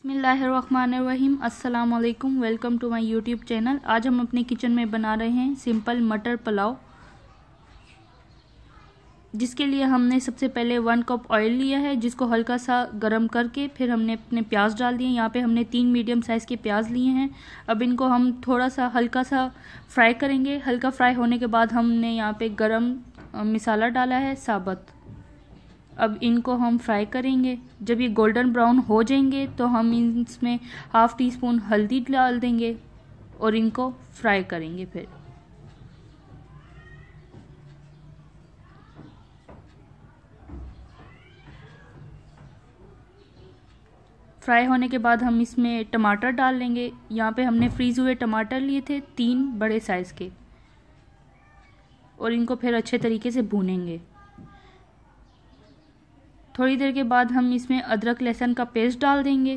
बिस्मिल्लाहिर्रहमानिर्रहीम। अस्सलाम वालेकुम। Welcome to my YouTube channel. आज हम अपने किचन में बना रहे हैं सिंपल मटर पुलाव, जिसके लिए हमने सबसे पहले 1 कप ऑयल लिया है, जिसको हल्का सा गर्म करके फिर हमने अपने प्याज डाल दिए। यहाँ पे हमने 3 मीडियम साइज़ के प्याज लिए हैं। अब इनको हम थोड़ा सा हल्का सा फ्राई करेंगे। हल्का फ्राई होने के बाद हमने यहाँ पे गरम मसाला डाला है साबुत। अब इनको हम फ्राई करेंगे। जब ये गोल्डन ब्राउन हो जाएंगे तो हम इसमें ½ टी स्पून हल्दी डाल देंगे और इनको फ्राई करेंगे। फिर फ्राई होने के बाद हम इसमें टमाटर डाल लेंगे। यहाँ पे हमने फ्रीज हुए टमाटर लिए थे 3 बड़े साइज़ के, और इनको फिर अच्छे तरीके से भूनेंगे। थोड़ी देर के बाद हम इसमें अदरक लहसुन का पेस्ट डाल देंगे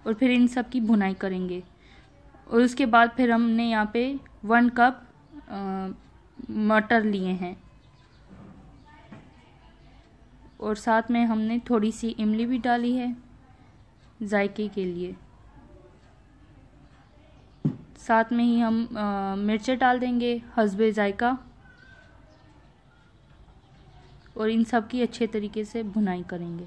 और फिर इन सब की भुनाई करेंगे। और उसके बाद फिर हमने यहाँ पे 1 कप मटर लिए हैं और साथ में हमने थोड़ी सी इमली भी डाली है जायके के लिए। साथ में ही हम मिर्चें डाल देंगे हस्बे जायका, और इन सब की अच्छे तरीके से भुनाई करेंगे।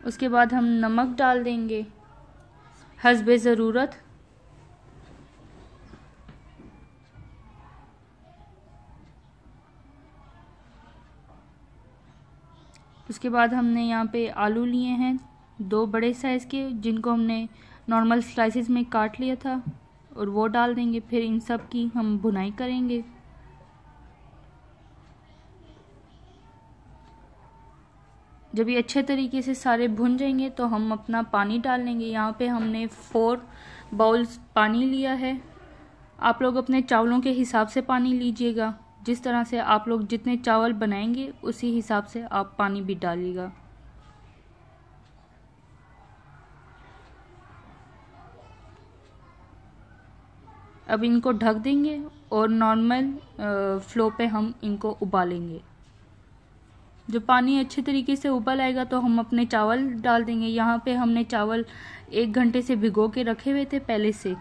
उसके बाद हम नमक डाल देंगे हस्बे ज़रूरत। उसके बाद हमने यहाँ पे आलू लिए हैं 2 बड़े साइज़ के, जिनको हमने नॉर्मल स्लाइसेस में काट लिया था, और वो डाल देंगे। फिर इन सब की हम भुनाई करेंगे। जब ये अच्छे तरीके से सारे भुन जाएंगे तो हम अपना पानी डाल लेंगे। यहाँ पे हमने 4 बाउल्स पानी लिया है। आप लोग अपने चावलों के हिसाब से पानी लीजिएगा। जिस तरह से आप लोग जितने चावल बनाएंगे उसी हिसाब से आप पानी भी डालिएगा। अब इनको ढक देंगे और नॉर्मल फ्लो पे हम इनको उबालेंगे। जब पानी अच्छे तरीके से उबल आएगा तो हम अपने चावल डाल देंगे। यहाँ पे हमने चावल 1 घंटे से भिगो के रखे हुए थे पहले से।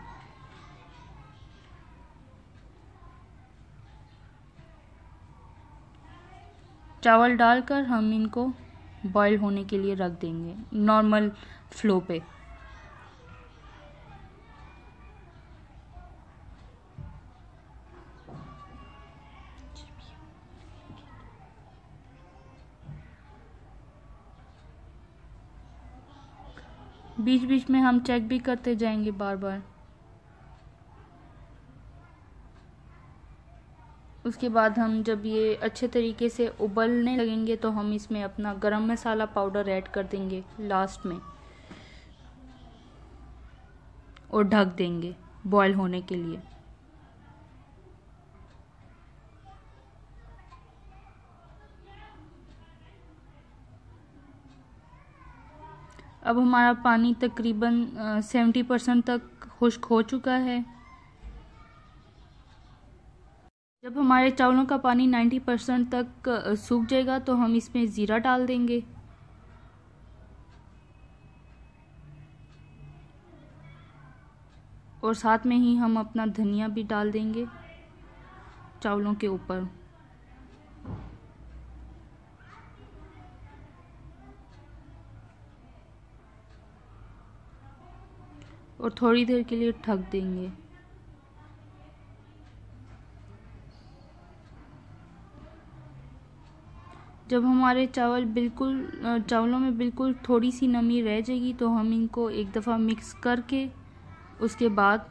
चावल डालकर हम इनको बॉईल होने के लिए रख देंगे नॉर्मल फ्लो पे। बीच बीच में हम चेक भी करते जाएंगे बार बार। उसके बाद हम जब ये अच्छे तरीके से उबलने लगेंगे तो हम इसमें अपना गरम मसाला पाउडर ऐड कर देंगे लास्ट में, और ढक देंगे बॉईल होने के लिए। अब हमारा पानी तकरीबन 70% तक खुश्क हो चुका है। जब हमारे चावलों का पानी 90% तक सूख जाएगा तो हम इसमें ज़ीरा डाल देंगे। और साथ में ही हम अपना धनिया भी डाल देंगे चावलों के ऊपर। और थोड़ी देर के लिए ढक देंगे। जब हमारे चावलों में बिल्कुल थोड़ी सी नमी रह जाएगी तो हम इनको एक दफ़ा मिक्स करके उसके बाद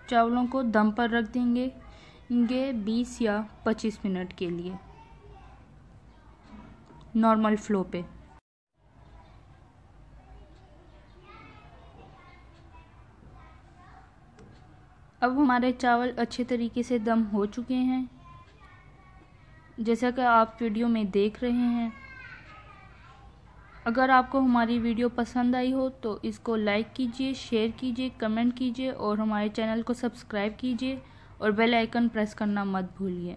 चावलों को दम पर रख देंगे 20 या 25 मिनट के लिए नॉर्मल फ्लो पे। अब हमारे चावल अच्छे तरीके से दम हो चुके हैं, जैसा कि आप वीडियो में देख रहे हैं। अगर आपको हमारी वीडियो पसंद आई हो तो इसको लाइक कीजिए, शेयर कीजिए, कमेंट कीजिए और हमारे चैनल को सब्सक्राइब कीजिए और बेल आइकन प्रेस करना मत भूलिए।